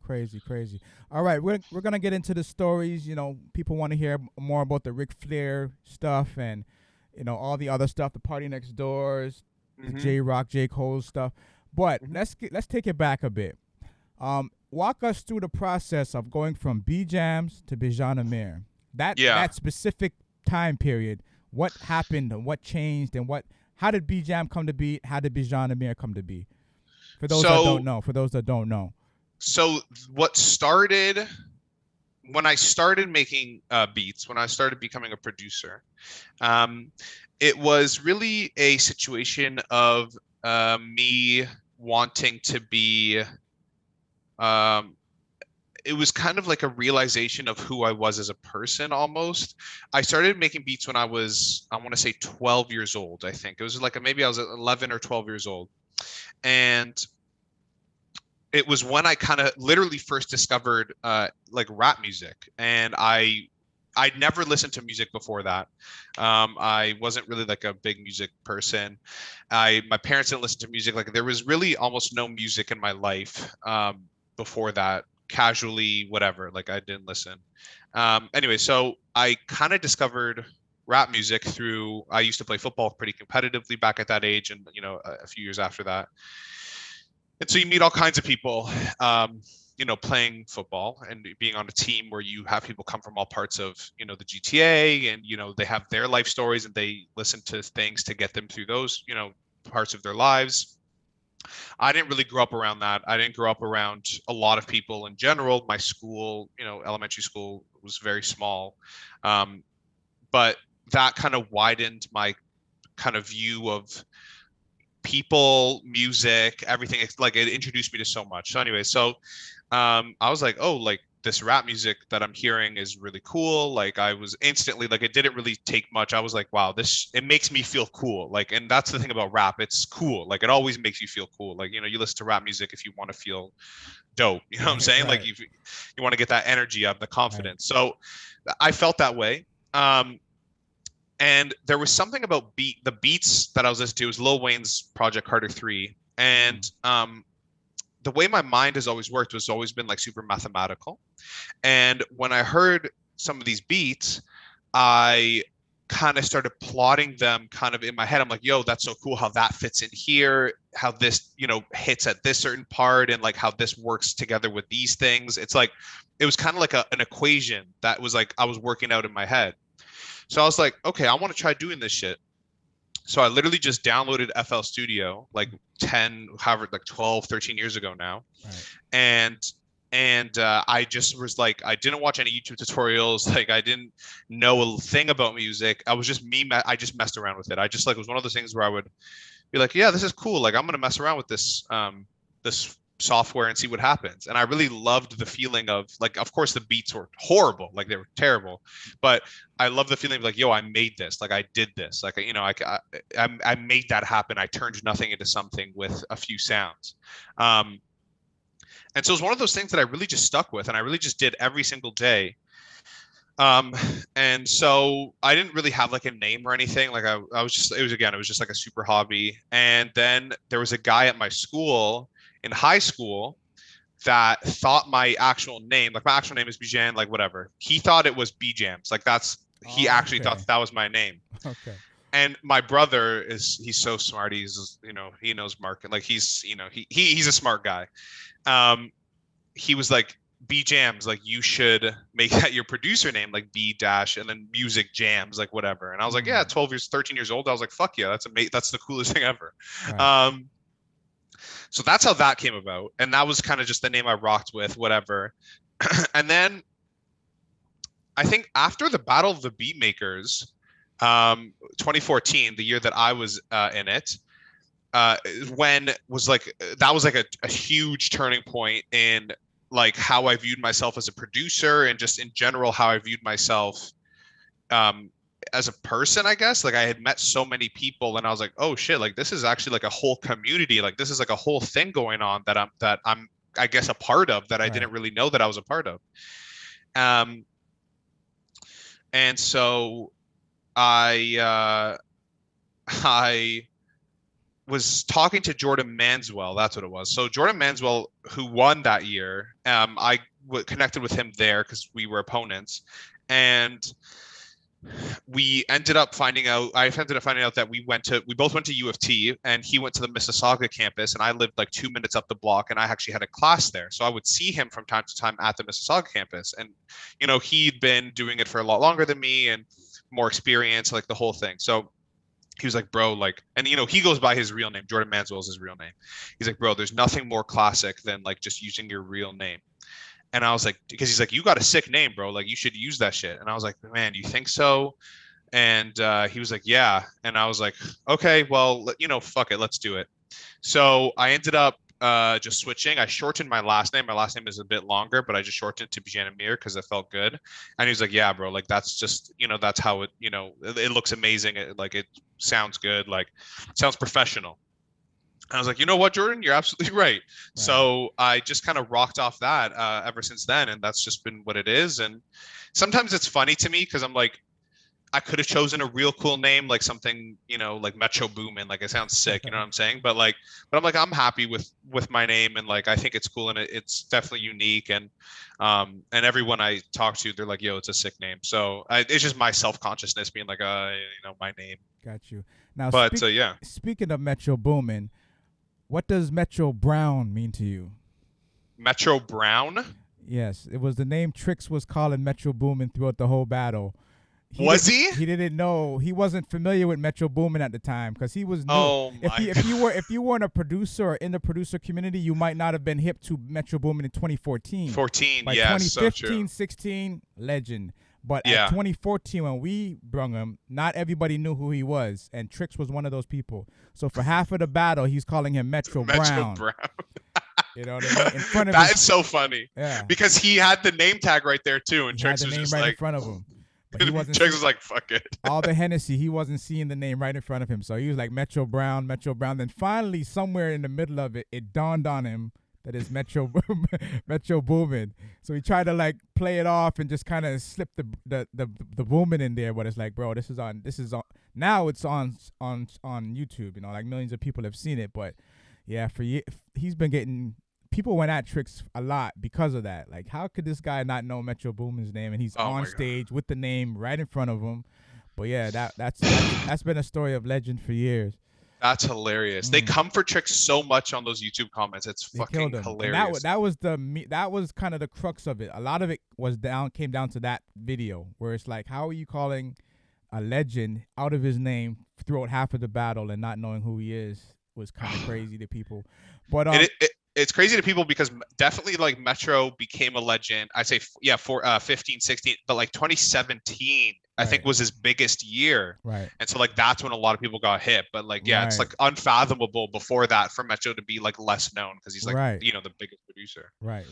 Crazy, crazy. All right, we're gonna get into the stories. You know, people want to hear more about the Ric Flair stuff and all the other stuff, the Party Next Doors, the Hmm. J Rock, J Cole stuff. But Hmm. let's take it back a bit. Walk us through the process of going from B Jams to BIJAN AMIR. Yeah. That specific time period. What happened and what changed and what? How did B Jam come to be? How did BIJAN AMIR come to be? For those that don't So know. For those that don't know. so what started when I started making beats, when I started becoming a producer, um, it was really a situation of me wanting to be. Um, it was kind of like a realization of who I was as a person almost. I started making beats when I was, I want to say 12 years old, I think. It was like maybe I was 11 or 12 years old. And it was when I kind of literally first discovered like rap music. And I'd never listened to music before that. I wasn't really like a big music person. My parents didn't listen to music. Like there was really almost no music in my life before that. Casually, whatever. Like I didn't listen. Anyway, so I kind of discovered rap music through. I used to play football pretty competitively back at that age, and a few years after that. And so you meet all kinds of people, playing football and being on a team where you have people come from all parts of, the GTA, and, they have their life stories and they listen to things to get them through those, parts of their lives. I didn't really grow up around that. I didn't grow up around a lot of people in general. My school, elementary school was very small. Um, but that kind of widened my kind of view of people, music, everything. It's like it introduced me to so much. So anyway, I was like, oh, like this rap music that I'm hearing is really cool. Like I was instantly like, it didn't really take much. I was like, wow, this it makes me feel cool. Like, and that's the thing about rap. It's cool. Like it always makes you feel cool. Like, you listen to rap music if you want to feel dope. You know what I'm Right, saying? Like right, you want to get that energy up, the right. confidence. So I felt that way. And there was something about the beats that I was listening to was Lil Wayne's Project Carter 3. And Mm. the way my mind has always worked was always been like super mathematical. And when I heard some of these beats, I kind of started plotting them kind of in my head. I'm like, yo, that's so cool how that fits in here, how this, hits at this certain part, and like how this works together with these things. It's like, it was kind of like an equation that was like I was working out in my head. So I was like, okay, I want to try doing this shit. So I literally just downloaded FL Studio like 10, however, like 12, 13 years ago now. Right. And I just was like, I didn't watch any YouTube tutorials. Like I didn't know a thing about music. I was just me. I just messed around with it. I just like, it was one of those things where I would be like, yeah, this is cool. Like I'm gonna mess around with this software and see what happens. And I really loved the feeling of like, of course, the beats were horrible, like they were terrible, but I love the feeling of like, yo, I made this, like I did this, like I made that happen. I turned nothing into something with a few sounds. Um, and so it was one of those things that I really just stuck with, and I really just did every single day. Um, and so I didn't really have like a name or anything. Like I was just, it was just like a super hobby. And then there was a guy at my school in high school that thought my actual name, like my actual name is Bijan, like whatever. He thought it was B Jams. Like he actually thought Okay. that was my name. Okay. And my brother he's so smart. He knows market. Like he's a smart guy. Um, he was like, B Jams, like you should make that your producer name, like B dash and then music jams, like whatever. And I was like, yeah, Mm. 12 years, 13 years old. I was like, fuck yeah, that's the coolest thing ever. Right. Um, so that's how that came about. And that was kind of just the name I rocked with, whatever. And then I think after the Battle of the Beat Makers, 2014, the year that I was in it, when was like that was like a huge turning point in like how I viewed myself as a producer and just in general how I viewed myself um as a person, I guess. Like I had met so many people and I was like, oh shit, like this is actually like a whole community. Like this is like a whole thing going on that I'm I guess a part of that I Right. didn't really know that I was a part of. Um and so I I was talking to Jordon Manswell. That's what it was. So Jordon Manswell, who won that year, I connected with him there because we were opponents, and we ended up finding out. I ended up finding out that we both went to U of T, and he went to the Mississauga campus, and I lived like 2 minutes up the block, and I actually had a class there, so I would see him from time to time at the Mississauga campus, and he'd been doing it for a lot longer than me and more experience, like the whole thing. So he was like, bro, like, and he goes by his real name. Jordon Manswell is his real name. He's like, bro, there's nothing more classic than like just using your real name. And I was like, because he's like, you got a sick name, bro. Like, you should use that shit. And I was like, man, do you think so? And he was like, yeah. And I was like, okay, well, fuck it, let's do it. So I ended up just switching. I shortened my last name. My last name is a bit longer, but I just shortened it to BIJAN AMIR because it felt good. And he was like, yeah, bro, like that's just, that's how it, it looks amazing. It sounds good, like sounds professional. And I was like, you know what, Jordon, you're absolutely right. So I just kind of rocked off that ever since then, and that's just been what it is. And sometimes it's funny to me because I'm like, I could have chosen a real cool name, like something, like Metro Boomin, like it sounds sick, you know what I'm saying? But I'm like, I'm happy with my name, and like I think it's cool, and it's definitely unique, and everyone I talk to, they're like, yo, it's a sick name. So it's just my self-consciousness being like, my name. Got you. Now, but yeah. Speaking of Metro Boomin, what does Metro Brown mean to you? Metro Brown? Yes, it was the name Trixx was calling Metro Boomin throughout the whole battle. He didn't know. He wasn't familiar with Metro Boomin at the time because he was new. Oh my if you weren't a producer or in the producer community, you might not have been hip to Metro Boomin in 2014. By 2015, so true. 16, legend. But at 2014, when we brung him, not everybody knew who he was, and Trixx was one of those people. So for half of the battle, he's calling him Metro Brown. You know what I mean? In front of that is so funny. Yeah. Because he had the name tag right there too, and Trixx was just right like in front of him. But he wasn't Trixx was like, fuck it. All the Hennessy, he wasn't seeing the name right in front of him. So he was like Metro Brown, Metro Brown. Then finally, somewhere in the middle of it, it dawned on him that it's Metro Boomin. So he tried to like play it off and just kind of slip the Boomin in there. But it's like, bro, this is on. Now it's on YouTube. Like millions of people have seen it. But yeah, he's been getting. People went at Trixx a lot because of that. Like, how could this guy not know Metro Boomin's name? And he's on stage with the name right in front of him. But yeah, that's been a story of legend for years. That's hilarious. They come for Trixx so much on those YouTube comments. It's fucking hilarious. That was kind of the crux of it. A lot of it came down to that video where it's like, how are you calling a legend out of his name throughout half of the battle and not knowing who he is? Was kind of crazy to people. But it's crazy to people because definitely like Metro became a legend. I'd say, for 15, 16, but like 2017, I think was his biggest year. Right. And so like, that's when a lot of people got hit, but like, it's like unfathomable before that for Metro to be like less known because he's like, the biggest producer. Right.